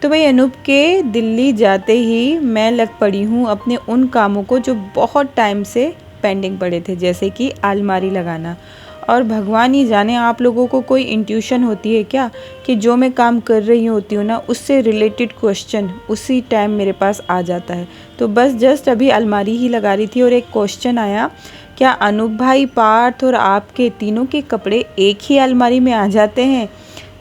तो भाई अनूप के दिल्ली जाते ही मैं लग पड़ी हूँ अपने उन कामों को जो बहुत टाइम से पेंडिंग पड़े थे, जैसे कि अलमारी लगाना। और भगवान ही जाने आप लोगों को कोई इंट्यूशन होती है क्या कि जो मैं काम कर रही होती हूँ ना उससे रिलेटेड क्वेश्चन उसी टाइम मेरे पास आ जाता है। तो बस जस्ट अभी अलमारी ही लगा रही थी और एक क्वेश्चन आया, क्या अनूप भाई, पार्थ और आपके तीनों के कपड़े एक ही अलमारी में आ जाते हैं?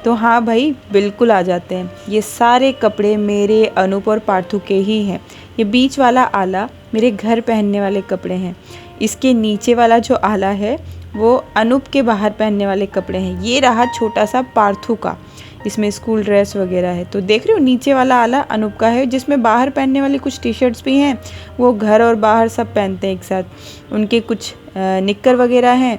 तो हाँ भाई, बिल्कुल आ जाते हैं। ये सारे कपड़े मेरे, अनूप और पार्थू के ही हैं। ये बीच वाला आला मेरे घर पहनने वाले कपड़े हैं। इसके नीचे वाला जो आला है वो अनूप के बाहर पहनने वाले कपड़े हैं। ये रहा छोटा सा पार्थू का, इसमें स्कूल ड्रेस वगैरह है। तो देख रहे हो, नीचे वाला आला अनूप का है जिसमें बाहर पहनने वाली कुछ टी शर्ट्स भी हैं। वो घर और बाहर सब पहनते हैं एक साथ। उनके कुछ निक्कर वगैरह हैं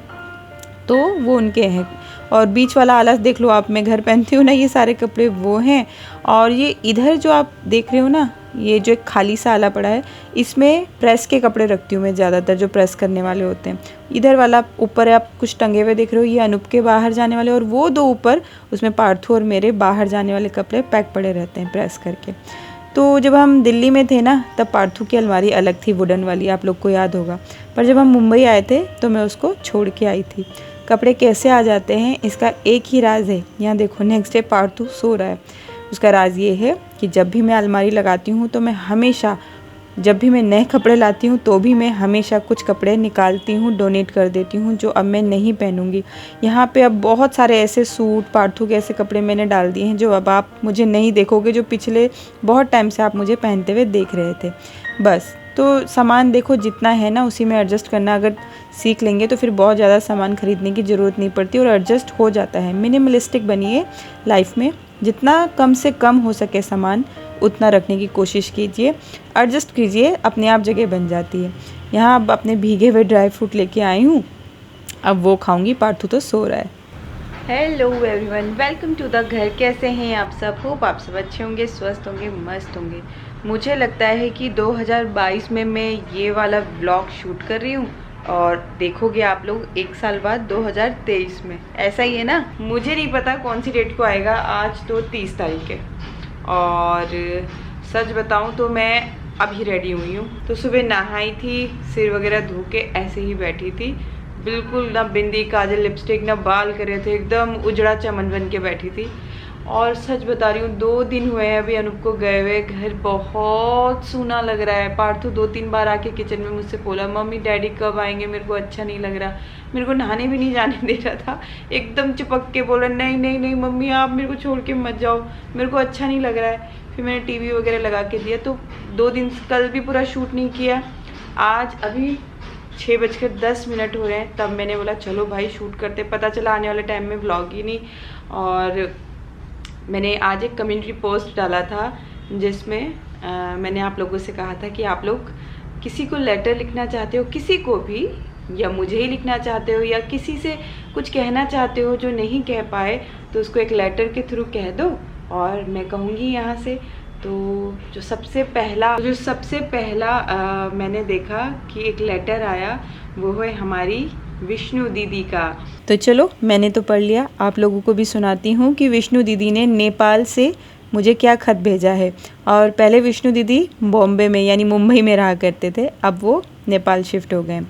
तो वो उनके हैं। और बीच वाला आला देख लो आप, मैं घर पहनती हूँ ना, ये सारे कपड़े वो हैं। और ये इधर जो आप देख रहे हो ना, ये जो एक खाली सा आला पड़ा है, इसमें प्रेस के कपड़े रखती हूँ मैं ज़्यादातर, जो प्रेस करने वाले होते हैं। इधर वाला ऊपर आप कुछ टंगे हुए देख रहे हो, ये अनूप के बाहर जाने वाले, और वो दो ऊपर उसमें पार्थू और मेरे बाहर जाने वाले कपड़े पैक पड़े रहते हैं प्रेस करके। तो जब हम दिल्ली में थे ना, तब पार्थू की अलमारी अलग थी, वुडन वाली, आप लोग को याद होगा। पर जब हम मुंबई आए थे तो मैं उसको छोड़ के आई थी। कपड़े कैसे आ जाते हैं इसका एक ही राज है। यहाँ देखो, नेक्स्ट डे पार्थू सो रहा है। उसका राज ये है कि जब भी मैं अलमारी लगाती हूँ तो मैं हमेशा, जब भी मैं नए कपड़े लाती हूँ तो भी मैं हमेशा कुछ कपड़े निकालती हूँ, डोनेट कर देती हूँ जो अब मैं नहीं पहनूंगी। यहाँ पे अब बहुत सारे ऐसे सूट, पार्थू के ऐसे कपड़े मैंने डाल दिए हैं जो अब आप मुझे नहीं देखोगे, जो पिछले बहुत टाइम से आप मुझे पहनते हुए देख रहे थे। बस, तो सामान देखो जितना है ना उसी में एडजस्ट करना अगर सीख लेंगे तो फिर बहुत ज़्यादा सामान खरीदने की ज़रूरत नहीं पड़ती और एडजस्ट हो जाता है। मिनिमलिस्टिक बनिए लाइफ में, जितना कम से कम हो सके सामान उतना रखने की कोशिश कीजिए, एडजस्ट कीजिए, अपने आप जगह बन जाती है। यहाँ अब अपने भीगे हुए ड्राई फ्रूट लेके आई हूँ, अब वो खाऊंगी। पार्थू तो सो रहा है। Hello everyone, welcome to the घर। कैसे हैं आप सब? होप आप सब अच्छे होंगे, स्वस्थ होंगे, मस्त होंगे। मुझे लगता है कि 2022 में मैं ये वाला व्लॉग शूट कर रही हूँ और देखोगे आप लोग 1 साल बाद 2023 में। ऐसा ही है ना? मुझे नहीं पता कौन सी डेट को आएगा। आज तो 30 तारीख है और सच बताऊँ तो मैं अभी रेडी हुई हूँ। तो सुबह नहाई थी, सिर वगैरह धो के ऐसे ही बैठी थी, बिल्कुल ना बिंदी, काजल, लिपस्टिक, ना बाल करे थे, एकदम उजड़ा चमन बन के बैठी थी। और सच बता रही हूँ, 2 दिन हुए हैं अभी अनूप को गए हुए, घर बहुत सूना लग रहा है। पार्थू 2-3 बार आके किचन में मुझसे बोला, मम्मी डैडी कब आएंगे, मेरे को अच्छा नहीं लग रहा। मेरे को नहाने भी नहीं जाने दे रहा था, एकदम चिपक के बोला, नहीं नहीं नहीं मम्मी आप मेरे को छोड़ के मत जाओ, मेरे को अच्छा नहीं लग रहा है। फिर मैंने टीवी वगैरह लगा के दिया। तो 2 दिन, कल भी पूरा शूट नहीं किया। आज अभी 6:10 हो रहे हैं, तब मैंने बोला चलो भाई शूट करते। पता चला आने वाले टाइम में व्लॉग ही नहीं। और मैंने आज एक कम्युनिटी पोस्ट डाला था जिसमें मैंने आप लोगों से कहा था कि आप लोग किसी को लेटर लिखना चाहते हो, किसी को भी, या मुझे ही लिखना चाहते हो, या किसी से कुछ कहना चाहते हो जो नहीं कह पाए, तो उसको एक लेटर के थ्रू कह दो। और मैं कहूँगी यहाँ से, तो जो सबसे पहला मैंने देखा कि एक लेटर आया, वो है हमारी विष्णु दीदी का। तो चलो, मैंने तो पढ़ लिया, आप लोगों को भी सुनाती हूँ कि विष्णु दीदी ने नेपाल से मुझे क्या खत भेजा है। और पहले विष्णु दीदी बॉम्बे में यानी मुंबई में रहा करते थे, अब वो नेपाल शिफ्ट हो गए।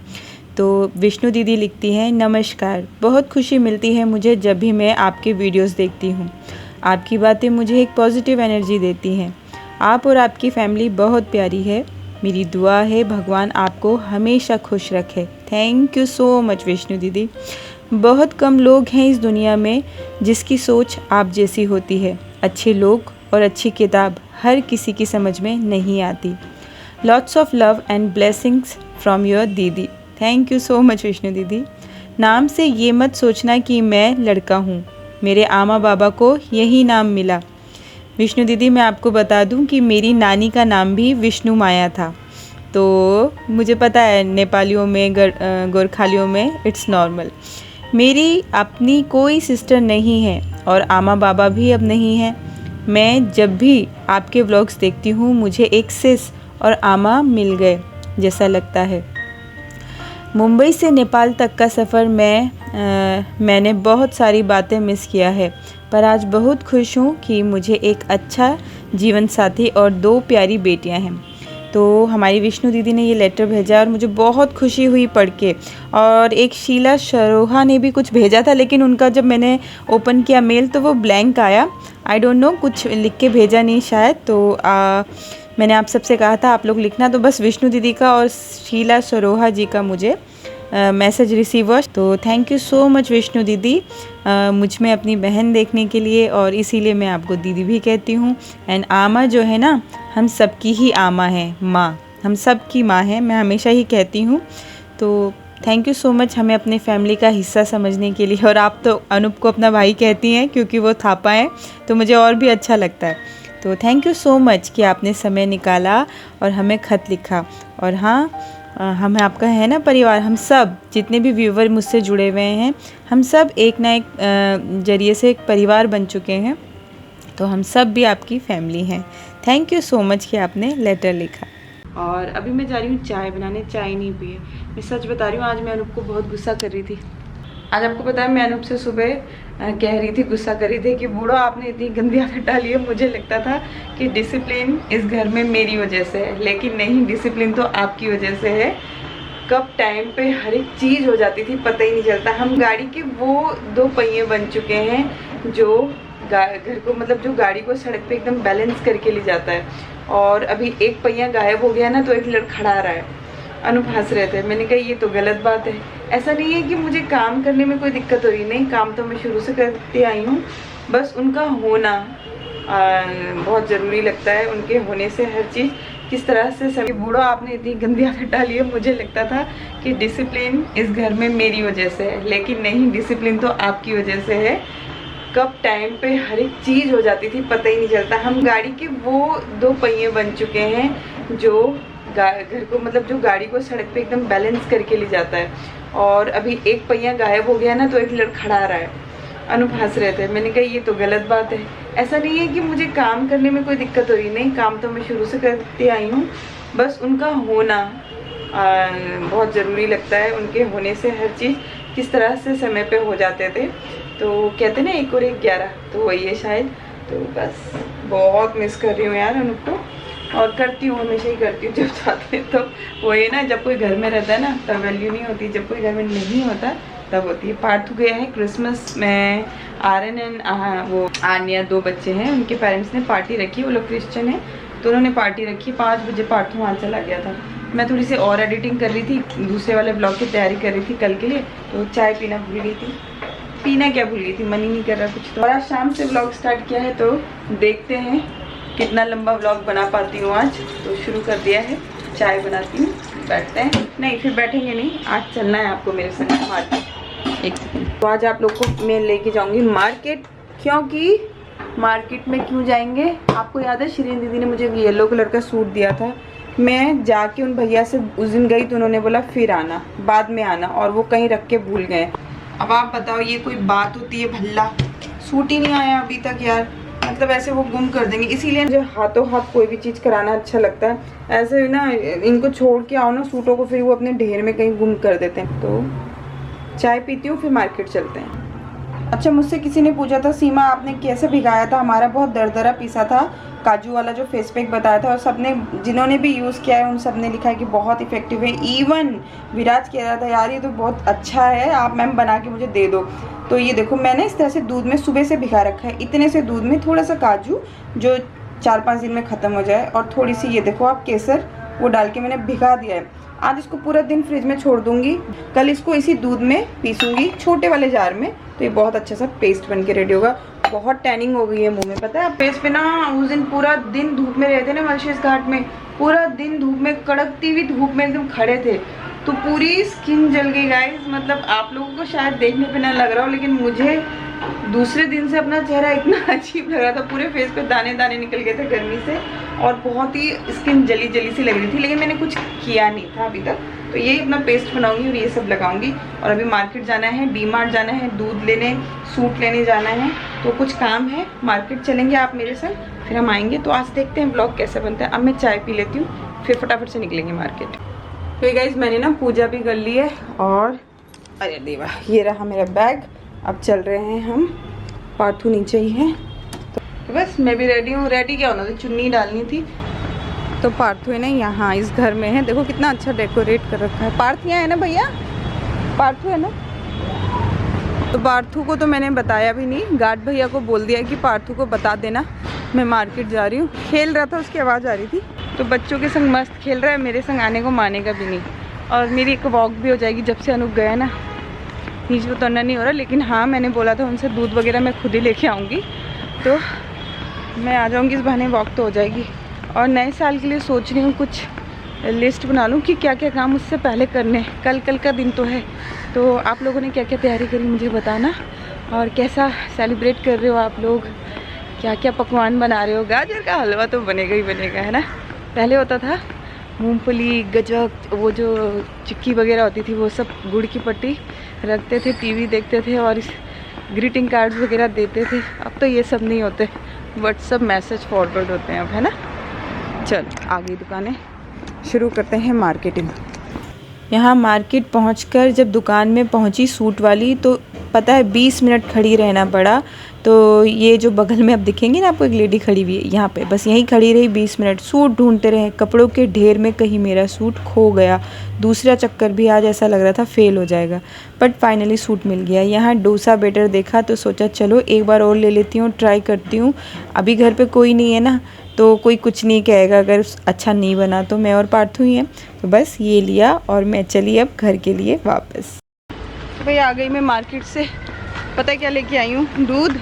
तो विष्णु दीदी लिखती हैं, नमस्कार, बहुत खुशी मिलती है मुझे जब भी मैं आपके वीडियोस देखती हूँ। आपकी बातें मुझे एक पॉजिटिव एनर्जी देती हैं। आप और आपकी फैमिली बहुत प्यारी है। मेरी दुआ है भगवान आपको हमेशा खुश रखे। Thank you so much Vishnu दीदी। बहुत कम लोग हैं इस दुनिया में जिसकी सोच आप जैसी होती है। अच्छे लोग और अच्छी किताब हर किसी की समझ में नहीं आती। Lots of love and blessings from your दीदी। Thank you so much Vishnu दीदी। नाम से ये मत सोचना कि मैं लड़का हूँ, मेरे आमा बाबा को यही नाम मिला। विष्णु दीदी, मैं आपको बता दूं कि मेरी नानी का नाम भी विष्णु माया था। तो मुझे पता है नेपालियों में, गोरखालियों में इट्स नॉर्मल। मेरी अपनी कोई सिस्टर नहीं है और आमा बाबा भी अब नहीं हैं। मैं जब भी आपके व्लॉग्स देखती हूँ मुझे एक सिस और आमा मिल गए जैसा लगता है। मुंबई से नेपाल तक का सफ़र मैंने बहुत सारी बातें मिस किया है, पर आज बहुत खुश हूँ कि मुझे एक अच्छा जीवन साथी और 2 प्यारी बेटियां हैं। तो हमारी विष्णु दीदी ने ये लेटर भेजा और मुझे बहुत खुशी हुई पढ़ के। और एक शीला शरोहा ने भी कुछ भेजा था, लेकिन उनका जब मैंने ओपन किया मेल तो वो ब्लैंक आया। आई डोंट नो, कुछ लिख के भेजा नहीं शायद। तो मैंने आप सबसे कहा था आप लोग लिखना, तो बस विष्णु दीदी का और शीला शरोहा जी का मुझे मैसेज रिसीव हुआ। तो thank you so much Vishnu दीदी, मुझ में अपनी बहन देखने के लिए, और इसीलिए मैं आपको दीदी भी कहती हूँ। एंड आमा जो है ना, हम सबकी ही आमा है, माँ, हम सब की माँ है, मैं हमेशा ही कहती हूँ। तो थैंक यू सो मच हमें अपने फैमिली का हिस्सा समझने के लिए। और आप तो अनूप को अपना भाई कहती हैं क्योंकि वो थापा है, तो मुझे और भी अच्छा लगता है। तो थैंक यू सो मच कि आपने समय निकाला और हमें ख़त लिखा। और हाँ, हम आपका है ना परिवार, हम सब जितने भी व्यूवर मुझसे जुड़े हुए हैं, हम सब एक ना एक जरिए से एक परिवार बन चुके हैं। तो हम सब भी आपकी फैमिली हैं। थैंक यू सो मच कि आपने लेटर लिखा। और अभी मैं जा रही हूँ चाय बनाने, चाय नहीं पिए। मैं सच बता रही हूँ, आज मैं अनूप को बहुत गुस्सा कर रही थी। आज आपको पता है, मैं अनूप से सुबह कह रही थी, गुस्सा कर रही थी कि बूढ़ो आपने इतनी गंदी आदत डाली है। मुझे लगता था कि डिसिप्लिन इस घर में मेरी वजह से है, लेकिन नहीं, डिसिप्लिन तो आपकी वजह से है। कब टाइम पे हर एक चीज़ हो जाती थी पता ही नहीं चलता। हम गाड़ी के वो 2 पहिए बन चुके हैं जो घर को, मतलब जो गाड़ी को सड़क पे एकदम बैलेंस करके ले जाता है। और अभी एक पहिया गायब हो गया ना, तो एक लड़खड़ा रहा है। अनूप हंस रहे थे, मैंने कहा ये तो गलत बात है। ऐसा नहीं है कि मुझे काम करने में कोई दिक्कत हो रही, नहीं, काम तो मैं शुरू से करती आई हूँ, बस उनका होना बहुत ज़रूरी लगता है। उनके होने से हर चीज़ किस तरह से सभी। बूढ़ो आपने इतनी गंदी आदत डाली है। मुझे लगता था कि डिसिप्लिन इस घर में मेरी वजह से है, लेकिन नहीं, डिसिप्लिन तो आपकी वजह से है। कब टाइम पे हर एक चीज़ हो जाती थी पता ही नहीं चलता। हम गाड़ी के वो 2 पहिए बन चुके हैं जो घर को, मतलब जो गाड़ी को सड़क पे एकदम बैलेंस करके ले जाता है। और अभी एक पहिया गायब हो गया ना, तो एक लड़खड़ा रहा है। अनूप हंस रहे थे, मैंने कहा ये तो गलत बात है। ऐसा नहीं है कि मुझे काम करने में कोई दिक्कत हो रही, नहीं, काम तो मैं शुरू से करती आई हूँ, बस उनका होना बहुत ज़रूरी लगता है। उनके होने से हर चीज़ किस तरह से समय पे हो जाते थे। तो कहते ना 1 और 1 11, तो वही है शायद। तो बस बहुत मिस कर रही हूँ यार अनूप को, और करती हूँ, हमेशा ही करती हूँ जब जाते हैं। तो वही ना, जब कोई घर में रहता है ना तब वैल्यू नहीं होती, जब कोई घर में नहीं होता तब होती है। पार्थू गया है क्रिसमस में, आर्यन एंड वो आन्या 2 बच्चे हैं, उनके पेरेंट्स ने पार्टी रखी, वो लोग क्रिश्चियन हैं, तो उन्होंने पार्टी रखी। 5 बजे पार्थू वहाँ चला गया था। मैं थोड़ी सी और एडिटिंग कर रही थी, दूसरे वाले ब्लॉग की तैयारी कर रही थी कल के लिए, तो चाय पीना भूल गई थी। पीना क्या भूल गई थी, मन ही नहीं कर रहा कुछ। तो और आज शाम से ब्लॉग स्टार्ट किया है, तो देखते हैं कितना लंबा ब्लॉग बना पाती हूँ आज। तो शुरू कर दिया है, चाय बनाती हूँ, बैठते हैं। नहीं, फिर बैठेंगे नहीं, आज चलना है आपको मेरे संग मार्केट। एक सेकंड। तो आज आप लोग को मैं लेके जाऊँगी मार्केट, क्योंकि मार्केट में क्यों जाएंगे, आपको याद है शिरीन दीदी ने मुझे येलो कलर का सूट दिया था। मैं जाके उन भैया से उस दिन गई तो उन्होंने बोला फिर आना, बाद में आना, और वो कहीं रख के भूल गए। अब आप बताओ ये कोई बात होती है, भल्ला सूट ही नहीं आया अभी तक यार, मतलब ऐसे वो गुम कर देंगे। इसीलिए मुझे हाथों हाथ कोई भी चीज़ कराना अच्छा लगता है। ऐसे ना इनको छोड़ के आओ ना सूटों को, फिर वो अपने ढेर में कहीं गुम कर देते हैं। तो चाय पीती हूँ, फिर मार्केट चलते हैं। अच्छा, मुझसे किसी ने पूछा था सीमा आपने कैसे भिगाया था, हमारा बहुत दरदरा पीसा था काजू वाला जो फेस पैक बताया था, और सबने जिन्होंने भी यूज़ किया है उन सब ने लिखा है कि बहुत इफेक्टिव है। इवन विराज कह रहा था यार ये तो बहुत अच्छा है, आप मैम बना के मुझे दे दो। तो ये देखो मैंने इस तरह से दूध में सुबह से भिगा रखा है, इतने से दूध में थोड़ा सा काजू जो 4-5 दिन में ख़त्म हो जाए, और थोड़ी सी ये देखो आप केसर, वो डाल के मैंने भिगा दिया है। आज इसको पूरा दिन फ्रिज में छोड़ दूंगी, कल इसको इसी दूध में पीसूंगी छोटे वाले जार में, तो ये बहुत अच्छा सा पेस्ट बन के रेडी होगा। बहुत टैनिंग हो गई है मुंह में, पता है फेस पे ना। उस दिन पूरा दिन धूप में रहे थे ना मॉरिशस घाट में, पूरा दिन धूप में, कड़कती हुई धूप में एकदम खड़े थे, तो पूरी स्किन जल गई गाइस। मतलब आप लोगों को शायद देखने पे ना लग रहा हो, लेकिन मुझे दूसरे दिन से अपना चेहरा इतना अजीब लग रहा था, पूरे फेस पे दाने दाने निकल गए थे गर्मी से, और बहुत ही स्किन जली जली सी लग रही थी, लेकिन मैंने कुछ किया नहीं था अभी तक। तो यही अपना पेस्ट बनाऊंगी और ये सब लगाऊंगी। और अभी मार्केट जाना है, डी मार्ट जाना है, दूध लेने, सूट लेने जाना है, तो कुछ काम है, मार्केट चलेंगे आप मेरे साथ, फिर हम आएंगे। तो आज देखते हैं ब्लॉग कैसे बनता है। अब मैं चाय पी लेती हूँ, फिर फटाफट से निकलेंगे मार्केट। तो गाइस मैंने ना पूजा भी कर ली है, और अरे देवा ये रहा मेरा बैग। अब चल रहे हैं हम, पार्थू नीचे ही है। तो बस मैं भी रेडी हूँ। रेडी क्या होना था, चुन्नी डालनी थी। तो पार्थू है ना यहाँ इस घर में है, देखो कितना अच्छा डेकोरेट कर रखा है। पार्थ यहाँ है ना भैया, पार्थू है ना। तो पार्थू को तो मैंने बताया भी नहीं, गार्ड भैया को बोल दिया कि पार्थू को बता देना मैं मार्केट जा रही हूँ। खेल रहा था, उसकी आवाज़ आ रही थी, तो बच्चों के संग मस्त खेल रहा है, मेरे संग आने को मानेगा भी नहीं। और मेरी एक वॉक भी हो जाएगी, जब से अनूप गया ना नीचे उतरना नहीं हो रहा। लेकिन हाँ मैंने बोला था उनसे दूध वगैरह मैं खुद ही लेके आऊँगी, तो मैं आ जाऊँगी, इस बहाने वॉक तो हो जाएगी। और नए साल के लिए सोच रही हूँ कुछ लिस्ट बना लूँ कि क्या क्या काम उससे पहले करने। कल का दिन तो है, तो आप लोगों ने क्या क्या तैयारी करी मुझे बताना, और कैसा सेलिब्रेट कर रहे हो आप लोग, क्या क्या पकवान बना रहे हो। गाजर का हलवा तो बनेगा ही बनेगा, है ना। पहले होता था मूंगफली, गजक, वो जो चिक्की वगैरह होती थी, वो सब गुड़ की पट्टी रखते थे, टीवी देखते थे और ग्रीटिंग कार्ड्स वगैरह देते थे। अब तो ये सब नहीं होते, व्हाट्सअप मैसेज फॉरवर्ड होते हैं अब, है ना। चल आगे दुकानें शुरू करते हैं मार्केटिंग। यहाँ मार्केट पहुँचकर जब दुकान में पहुँची सूट वाली, तो पता है 20 मिनट खड़ी रहना पड़ा। तो ये जो बगल में अब दिखेंगे ना आपको, एक लेडी खड़ी हुई है यहाँ पे, बस यहीं खड़ी रही 20 मिनट। सूट ढूंढते रहे, कपड़ों के ढेर में कहीं मेरा सूट खो गया। दूसरा चक्कर भी आज ऐसा लग रहा था फेल हो जाएगा, बट फाइनली सूट मिल गया। यहाँ डोसा बेटर देखा तो सोचा चलो एक बार और ले लेती हूँ, ट्राई करती हूँ। अभी घर पे कोई नहीं है ना, तो कोई कुछ नहीं कहेगा अगर अच्छा नहीं बना तो, मैं और पार्थू ही हैं। तो बस ये लिया और मैं चली अब घर के लिए वापस। तो भाई आ गई मैं मार्केट से, पता है क्या लेके आई हूँ, दूध।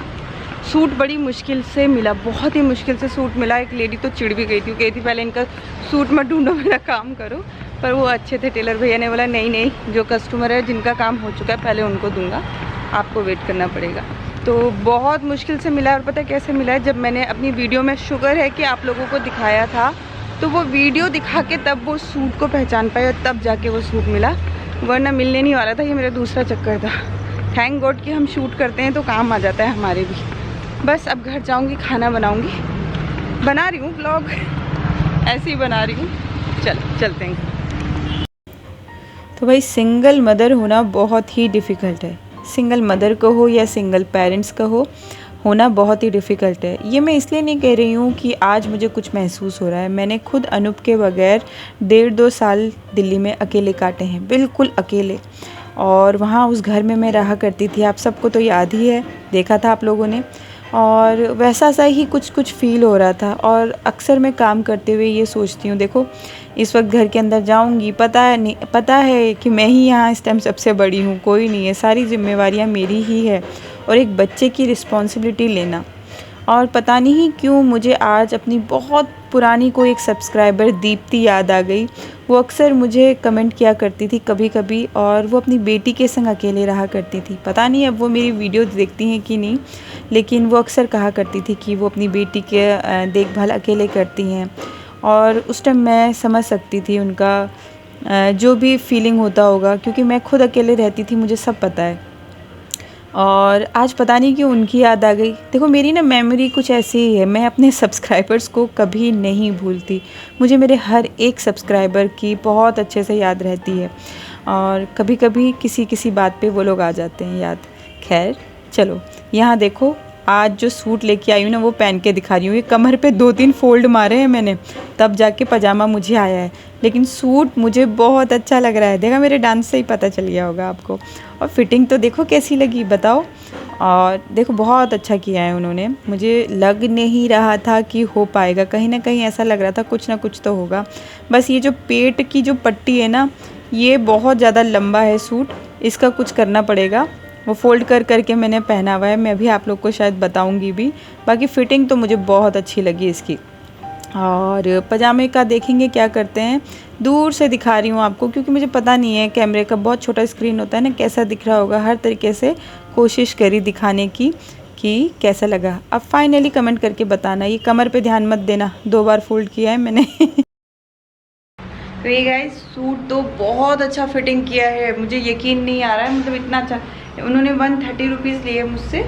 सूट बड़ी मुश्किल से मिला, बहुत ही मुश्किल से सूट मिला। एक लेडी तो चिढ़ भी गई थी, कही थी पहले इनका सूट मत ढूंढो, मेरा काम करो। पर वो अच्छे थे, टेलर भैया ने बोला नहीं नहीं, जो कस्टमर है जिनका काम हो चुका है पहले उनको दूंगा, आपको वेट करना पड़ेगा। तो बहुत मुश्किल से मिला। और पता है कैसे मिला है, जब मैंने अपनी वीडियो में, शुक्र है कि आप लोगों को दिखाया था, तो वो वीडियो दिखा के तब वो सूट को पहचान पाए और तब जाके वो सूट मिला, वरना मिलने नहीं वाला था। ये मेरा दूसरा चक्कर था। थैंक गॉड कि हम शूट करते हैं तो काम आ जाता है हमारे भी। बस अब घर जाऊंगी, खाना बनाऊंगी, बना रही हूँ व्लॉग, ऐसे ही बना रही हूँ। चलते हैं। तो भाई सिंगल मदर होना बहुत ही डिफ़िकल्ट है। सिंगल मदर कहो या सिंगल पेरेंट्स कहो, होना बहुत ही डिफ़िकल्ट है। ये मैं इसलिए नहीं कह रही हूँ कि आज मुझे कुछ महसूस हो रहा है। मैंने खुद अनूप के बगैर 1.5-2 साल दिल्ली में अकेले काटे हैं, बिल्कुल अकेले। और वहाँ उस घर में मैं रहा करती थी, आप सबको तो याद ही है, देखा था आप लोगों ने। और वैसा सा ही कुछ फ़ील हो रहा था। और अक्सर मैं काम करते हुए ये सोचती हूँ, देखो इस वक्त घर के अंदर जाऊँगी, पता है कि मैं ही यहाँ इस टाइम सबसे बड़ी हूँ, कोई नहीं है, सारी जिम्मेवारियाँ मेरी ही है। और एक बच्चे की रिस्पॉन्सिबिलिटी लेना। और पता नहीं क्यों मुझे आज अपनी बहुत पुरानी कोई एक सब्सक्राइबर दीप्ति याद आ गई। वो अक्सर मुझे कमेंट किया करती थी कभी कभी, और वो अपनी बेटी के संग अकेले रहा करती थी। पता नहीं अब वो मेरी वीडियो देखती हैं कि नहीं, लेकिन वो अक्सर कहा करती थी कि वो अपनी बेटी के देखभाल अकेले करती हैं। और उस टाइम मैं समझ सकती थी उनका जो भी फीलिंग होता होगा, क्योंकि मैं खुद अकेले रहती थी, मुझे सब पता है। और आज पता नहीं क्यों उनकी याद आ गई। देखो मेरी ना मेमोरी कुछ ऐसी ही है, मैं अपने सब्सक्राइबर्स को कभी नहीं भूलती। मुझे मेरे हर एक सब्सक्राइबर की बहुत अच्छे से याद रहती है, और कभी कभी किसी बात पे वो लोग आ जाते हैं याद। खैर चलो, यहाँ देखो आज जो सूट लेके आई हूँ ना, वो पहन के दिखा रही हूँ। ये कमर पे 2-3 फोल्ड मारे हैं मैंने, तब जाके पजामा मुझे आया है, लेकिन सूट मुझे बहुत अच्छा लग रहा है। देखा, मेरे डांस से ही पता चल गया होगा आपको। और फिटिंग तो देखो कैसी लगी, बताओ। और देखो बहुत अच्छा किया है उन्होंने, मुझे लग नहीं रहा था कि हो पाएगा, कहीं ना कहीं ऐसा लग रहा था कुछ ना कुछ तो होगा। बस ये जो पेट की जो पट्टी है ना, ये बहुत ज़्यादा लंबा है सूट, इसका कुछ करना पड़ेगा। वो फ़ोल्ड कर करके मैंने पहना हुआ है, मैं भी आप लोग को शायद बताऊंगी भी। बाकी फ़िटिंग तो मुझे बहुत अच्छी लगी इसकी। और पजामे का देखेंगे क्या करते हैं, दूर से दिखा रही हूँ आपको, क्योंकि मुझे पता नहीं है कैमरे का बहुत छोटा स्क्रीन होता है ना, कैसा दिख रहा होगा। हर तरीके से कोशिश करी दिखाने की कि कैसा लगा। अब फाइनली कमेंट करके बताना। ये कमर पे ध्यान मत देना, 2 बार फोल्ड किया है मैंने। तो ये गाइस सूट तो बहुत अच्छा फिटिंग किया है, मुझे यकीन नहीं आ रहा है, मतलब इतना अच्छा। उन्होंने 130 रुपीज़ लिए मुझसे,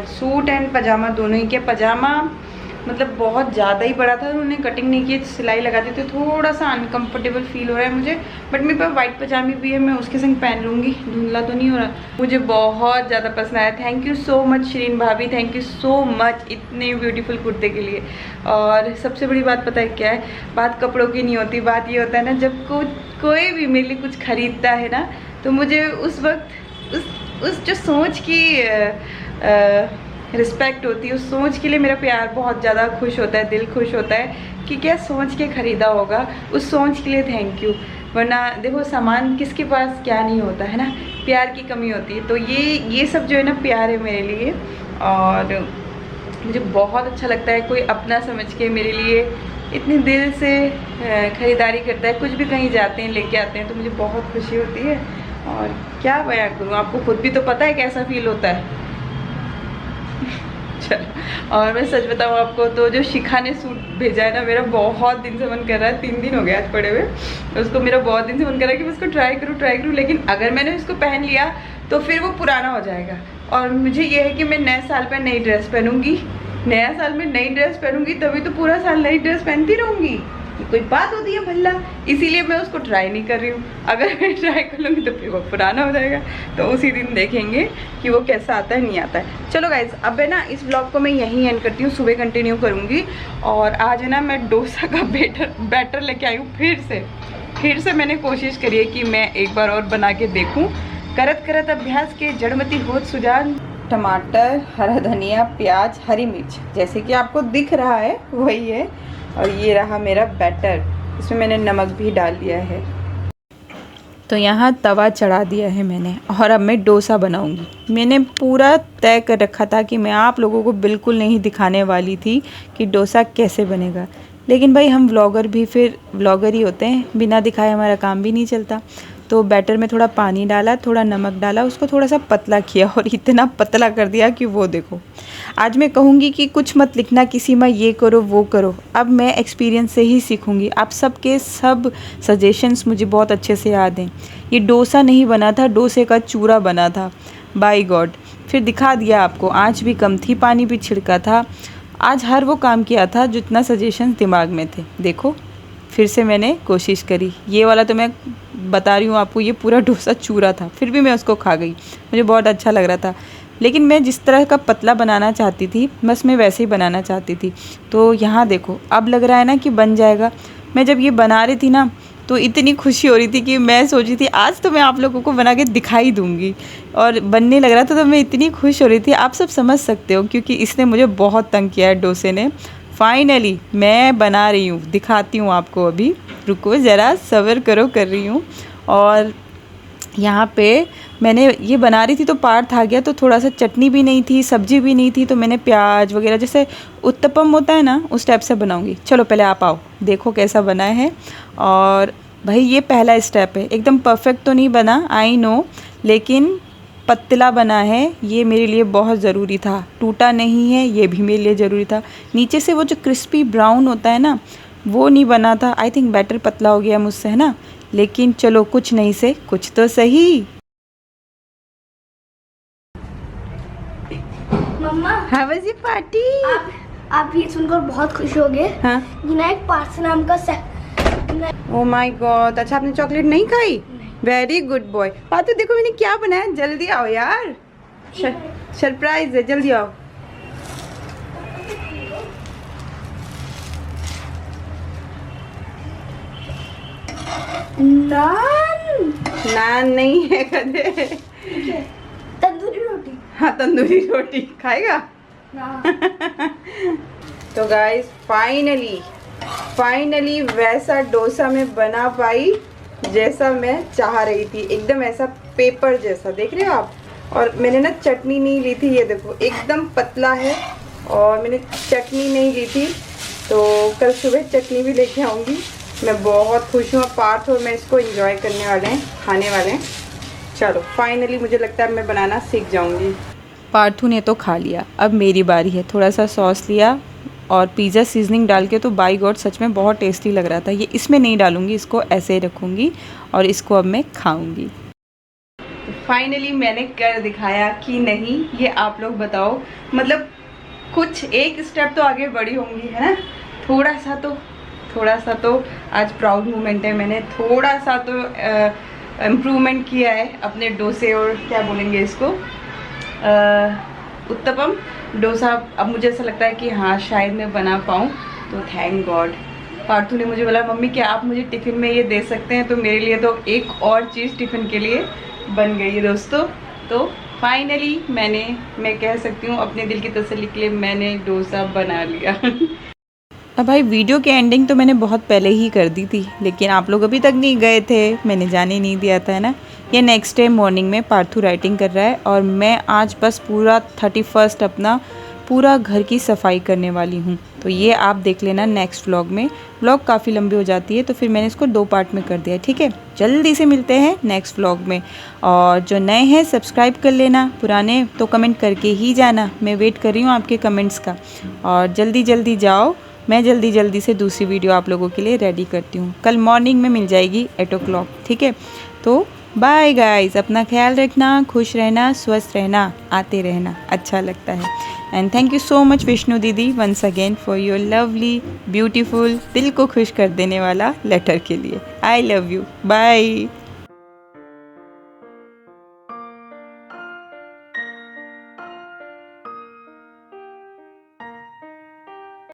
सूट एंड पजामा दोनों ही के। पजामा मतलब बहुत ज़्यादा ही बड़ा था, उन्होंने कटिंग नहीं की, सिलाई लगा दी, तो थोड़ा सा अनकंफर्टेबल फील हो रहा है मुझे। बट मेरे पास वाइट पजामी भी है, मैं उसके संग पहन लूँगी, धुंधला तो नहीं हो रहा। मुझे बहुत ज़्यादा पसंद आया। Thank you so much Shirin भाभी, थैंक यू सो मच इतने ब्यूटीफुल कुर्ते के लिए। और सबसे बड़ी बात पता है क्या है, बात कपड़ों की नहीं होती, बात ये होता है ना, जब कोई भी मेरे लिए कुछ खरीदता है ना, तो मुझे उस वक्त उस जो सोच की रिस्पेक्ट होती है, उस सोच के लिए मेरा प्यार बहुत ज़्यादा खुश होता है, दिल खुश होता है कि क्या सोच के ख़रीदा होगा, उस सोच के लिए थैंक यू। वरना देखो सामान किसके पास क्या नहीं होता है ना, प्यार की कमी होती है। तो ये सब जो है ना प्यार है मेरे लिए, और मुझे बहुत अच्छा लगता है कोई अपना समझ के मेरे लिए इतने दिल से ख़रीदारी करता है। कुछ भी कहीं जाते हैं लेके आते हैं तो मुझे बहुत खुशी होती है, और क्या बयां करूँ, आपको खुद भी तो पता है कैसा फील होता है। चलो, और मैं सच बताऊँ आपको तो जो शिखा ने सूट भेजा है ना, मेरा बहुत दिन से मन कर रहा है, 3 दिन हो गया आज पड़े हुए उसको, मेरा बहुत दिन से मन कर रहा है कि मैं उसको ट्राई करूँ, लेकिन अगर मैंने इसको पहन लिया तो फिर वो पुराना हो जाएगा। और मुझे ये है कि मैं नए साल पर नई ड्रेस पहनूंगी, नया साल में नई ड्रेस पहनूंगी, तभी तो पूरा साल नई ड्रेस पहनती रहूँगी। कोई बात होती है भल्ला, इसीलिए मैं उसको ट्राई नहीं कर रही हूँ। अगर मैं ट्राई कर लूँगी तो फिर वो पुराना हो जाएगा, तो उसी दिन देखेंगे कि वो कैसा आता है नहीं आता है। चलो गाइज, अब है ना इस ब्लॉग को मैं यहीं एंड करती हूँ, सुबह कंटिन्यू करूँगी। और आज है ना मैं डोसा का बैटर लेके आई हूँ फिर से मैंने कोशिश करी है कि मैं एक बार और बना के देखूँ। करत करत अभ्यास के जड़मती होत सुजान। टमाटर, हरा धनिया, प्याज, हरी मिर्च जैसे कि आपको दिख रहा है वही है। और ये रहा मेरा बैटर, इसमें मैंने नमक भी डाल दिया है। तो यहाँ तवा चढ़ा दिया है मैंने, और अब मैं डोसा बनाऊंगी। मैंने पूरा तय कर रखा था कि मैं आप लोगों को बिल्कुल नहीं दिखाने वाली थी कि डोसा कैसे बनेगा, लेकिन भाई हम व्लॉगर भी फिर व्लॉगर ही होते हैं, बिना दिखाए हमारा काम भी नहीं चलता। तो बैटर में थोड़ा पानी डाला, थोड़ा नमक डाला, उसको थोड़ा सा पतला किया, और इतना पतला कर दिया कि वो देखो। आज मैं कहूँगी कि कुछ मत लिखना किसी में, ये करो वो करो, अब मैं एक्सपीरियंस से ही सीखूँगी। आप सबके सब सजेशंस मुझे बहुत अच्छे से याद हैं। ये डोसा नहीं बना था, डोसे का चूरा बना था, बाय गॉड। फिर दिखा दिया आपको, आँच भी कम थी, पानी भी छिड़का था, आज हर वो काम किया था जितना सजेशंस दिमाग में थे। देखो फिर से मैंने कोशिश करी। ये वाला तो मैं बता रही हूँ आपको, ये पूरा डोसा चूरा था, फिर भी मैं उसको खा गई, मुझे बहुत अच्छा लग रहा था। लेकिन मैं जिस तरह का पतला बनाना चाहती थी, बस मैं वैसे ही बनाना चाहती थी। तो यहाँ देखो अब लग रहा है ना कि बन जाएगा। मैं जब ये बना रही थी ना तो इतनी खुशी हो रही थी कि मैं सोच रही थी आज तो मैं आप लोगों को बना के दिखाई दूँगी, और बनने लग रहा था तो मैं इतनी खुश हो रही थी। आप सब समझ सकते हो, क्योंकि इसने मुझे बहुत तंग किया है डोसे ने। फाइनली मैं बना रही हूँ, दिखाती हूँ आपको, अभी रुको ज़रा सब्र करो, कर रही हूँ। और यहाँ पे मैंने ये बना रही थी तो पार्ट आ गया, तो थोड़ा सा चटनी भी नहीं थी, सब्जी भी नहीं थी, तो मैंने प्याज वगैरह जैसे उत्तपम होता है ना उस टाइप से बनाऊँगी। चलो पहले आप आओ देखो कैसा बना है। और भाई ये पहला स्टेप है, एकदम परफेक्ट तो नहीं बना, आई नो, लेकिन पतला बना है, ये मेरे लिए बहुत ज़रूरी था। टूटा नहीं है, ये भी मेरे लिए ज़रूरी था। नीचे से वो जो क्रिस्पी ब्राउन होता है ना, वो नहीं बना था। आई थिंक बैटर पतला हो गया मुझसे, है ना, लेकिन चलो कुछ नहीं से कुछ तो सही। मम्मा, हाउ वाज योर पार्टी? आप ये सुनकर बहुत खुश हो गए। हाँ, विनायक पार्स नाम का ओह माय गॉड, अच्छा आपने चॉकलेट नहीं खाई? Very good boy. पातू देखो मैंने क्या बनाया, जल्दी आओ यार, सरप्राइज है, जल्दी आओ। नान नहीं है कदे, तंदूरी रोटी। हाँ तंदूरी रोटी खाएगा। तो गाइस फाइनली वैसा डोसा मैं बना पाई जैसा मैं चाह रही थी, एकदम ऐसा पेपर जैसा, देख रहे हो आप। और मैंने ना चटनी नहीं ली थी, ये देखो एकदम पतला है, और मैंने चटनी नहीं ली थी, तो कल सुबह चटनी भी लेके आऊँगी। मैं बहुत खुश हूँ, पार्थ और मैं इसको एंजॉय करने वाले हैं, खाने वाले हैं। चलो फाइनली मुझे लगता है मैं बनाना सीख जाऊँगी। पार्थू ने तो खा लिया, अब मेरी बारी है। थोड़ा सा सॉस लिया और पिज़्ज़ा सीजनिंग डाल के, तो बाई गॉड सच में बहुत टेस्टी लग रहा था। ये इसमें नहीं डालूँगी, इसको ऐसे ही रखूँगी, और इसको अब मैं खाऊँगी। फाइनली मैंने कर दिखाया कि नहीं, ये आप लोग बताओ। मतलब कुछ एक स्टेप तो आगे बढ़ी होंगी, है ना। थोड़ा सा तो आज प्राउड मोमेंट है। मैंने थोड़ा सा तो इम्प्रूवमेंट किया है अपने डोसे और क्या बोलेंगे इसको, उत्तपम डोसा। अब मुझे ऐसा लगता है कि हाँ शायद मैं बना पाऊँ, तो थैंक गॉड। पार्थू ने मुझे बोला मम्मी क्या आप मुझे टिफ़िन में ये दे सकते हैं, तो मेरे लिए तो एक और चीज़ टिफ़िन के लिए बन गई है दोस्तों। तो फाइनली मैं कह सकती हूँ अपने दिल की तसल्ली के लिए मैंने डोसा बना लिया। अब भाई वीडियो की एंडिंग तो मैंने बहुत पहले ही कर दी थी, लेकिन आप लोग अभी तक नहीं गए थे, मैंने जाने नहीं दिया था, है ना। ये नेक्स्ट डे मॉर्निंग में पार्थू राइटिंग कर रहा है और मैं आज बस पूरा 31 अपना पूरा घर की सफाई करने वाली हूँ। तो ये आप देख लेना नेक्स्ट व्लॉग में। व्लॉग काफ़ी लंबी हो जाती है तो फिर मैंने इसको 2 पार्ट में कर दिया है, ठीक है। जल्दी से मिलते हैं नेक्स्ट व्लॉग में। और जो नए हैं सब्सक्राइब कर लेना, पुराने तो कमेंट करके ही जाना, मैं वेट कर रही हूँ आपके कमेंट्स का। और जल्दी जाओ, मैं जल्दी से दूसरी वीडियो आप लोगों के लिए रेडी करती हूँ। कल मॉर्निंग में मिल जाएगी 8 o'clock, ठीक है। तो बाय गाइस, अपना ख्याल रखना, खुश रहना, स्वस्थ रहना, आते रहना, अच्छा लगता है। And thank you so much Vishnu दीदी once again for your lovely beautiful दिल को खुश कर देने वाला लेटर के लिए। I love you, bye.